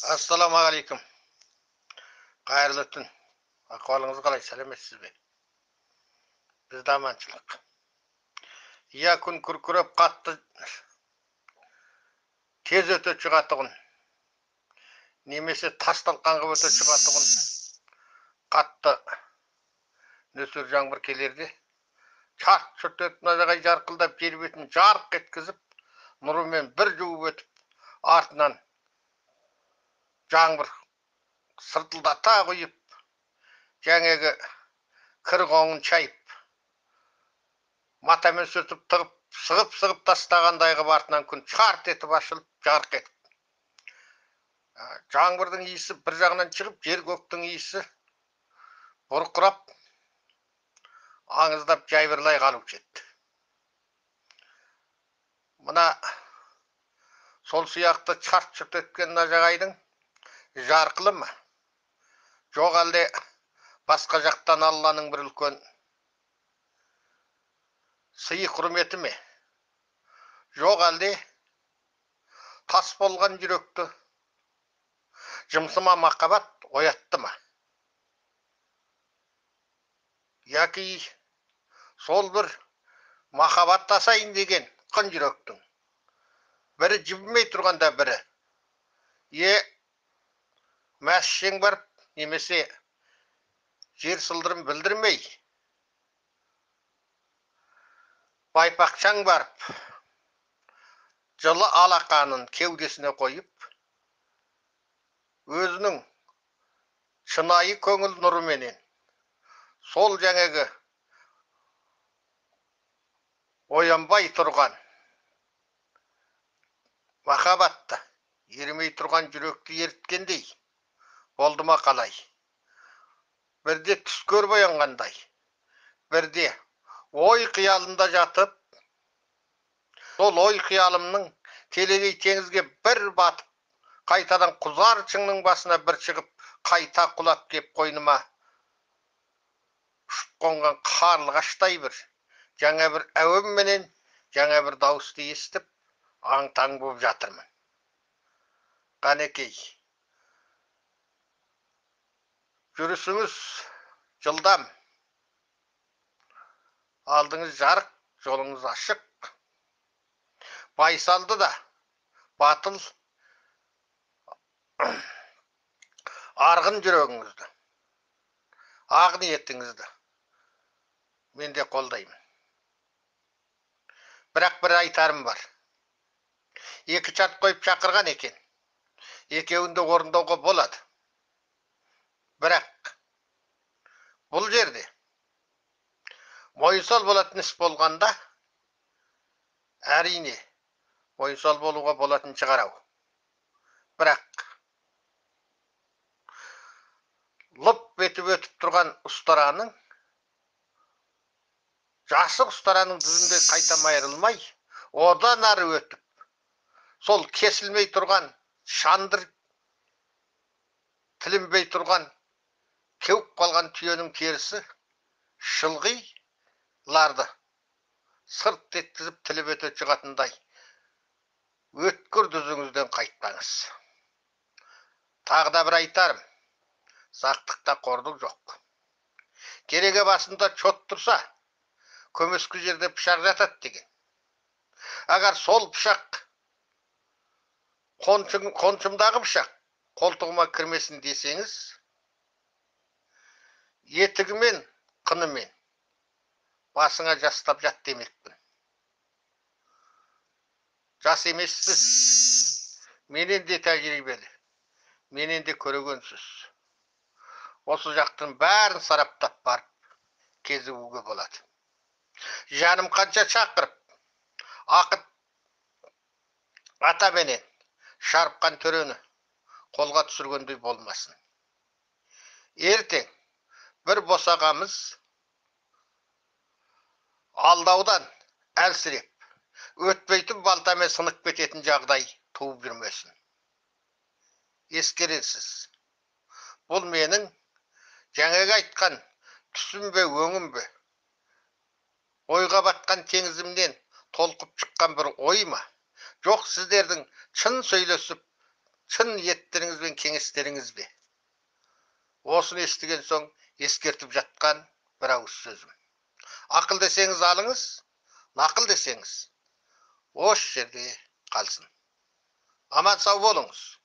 Ассаламағалейкум. Қайырлы түн. Ақуалыңыз қалай, сәлеметсіз бе? Бізде аманшылық. Иә, күн күркіреп қатты, тез өте шығатұғын. Немесе тас талқан қып өте шығатұғын. Қатты нөсер жаңбыр келерде. Чарт-чұрт өтіп, мына жағай жарқылдап, жер бетін жарық еткізіп, нұрымен бір жуып өтіп, артынан жаңбыр сыртылдата құйып, жаңағы кір қоңын шайып, матамен сүртіп тығып, сығып тастағандай қылып артынан күн чарт етіп ашылып, жарық етіп. Жаңбырдың иісі бір жағынан шығып, жер көктің иісі бұрқырап, аңыздап жайбырлай қалып жетті. Мына сол сияқты чарт-чұрт еткен мына жағайдың жарқылы ма? Жоқ әлде басқа жақтан Алланың бір үлкен сыйы құрметі ме? Жоқ әлде тас болған жүректі жымсыма махаббат оятты ма? Яки сол бір махаббат асайын деген қын жүректің бірі жібімей тұрғанда бірі мәшшең барып немесе жер сылдырым білдірмей байпақшаң барып жылы алақанын кеудесіне қойып өзінің шынайы көңіл нұрыменен сол жаңағы оянбай тұрған махаббатты ерімей тұрған жүректі еріткендей болды ма қалай? Бірде түс көріп оянғандай, бірде ой қиялында жатып, сол ой қиялымның телегей теңізге бір батып, қайтадан құзар шыңның басына бір шығып, қайта құлап кеп қойныма ұшып қонған қарлығаштай бір жаңа бір әуенменен жаңа бір дауысты естіп, аң-таң болып жатырмын. Қанекей, жүрісіңіз жылдам, алдыңыз жарық, жолыңыз ашық, байсалды да, батыл, арғын жүрегіңізді, ақ ниетіңізді мен де қолдаймын. Бірақ бір айтарым бар. Екі шарт қойып шақырған екен. Екеуінде орындауға болады. Бірақ бұл жерде мойынсал болатын іс болғанда, әрине мойынсал болуға болатын шығарау. Бірақ лып етіп өтіп тұрған ұстараның, жасық ұстараның дүзінде қайтамай айрылмай, одан ары өтіп, сол кесілмей тұрған, шандыр тілінбей тұрған, кеуіп қалған түйенің терісі шылғиларды сырт еткізіп тіліп өте шығатындай өткір дүзіңізден қайтпаңыз. Тағы да бір айтарым, сақтықта қорлық жоқ. Кереге басында чот тұрса, көмескі жерде пышақ жатады деген. Агар сол пышақ, қоншымдағы пышақ, қолтығыма кірмесін десеңіз, етігімен, қынымен басыңа жастап жат демекпін. Жас емессіз, менен де тәжірибелі, менен де көрегенсіз. Осы жақтың бәрін сараптап барып, кезігуге болады. Жаным қанша шақырып, ақыт атаменен шарпқан төрені қолға түсіргендей болмасын. Ертең бір босағамыз алдаудан әлсіреп, өтпейтін балтамен сынып кететін жағдай туып жүрмесін. Ескересіз. Бұл менің жаңағы айтқан түсім бе, өңім бе, ойға батқан теңізімнен толқып шыққан бір ой ма? Жоқ, сіздердің шын сөйлесіп, шын ниеттеріңіз бен кеңестеріңіз бе? Осыны естіген соң ескертіп жатқан бір ауыз сөзім. Ақыл десеңіз алыңыз, нақыл десеңіз осы жерде қалсын. Аман сау болыңыз.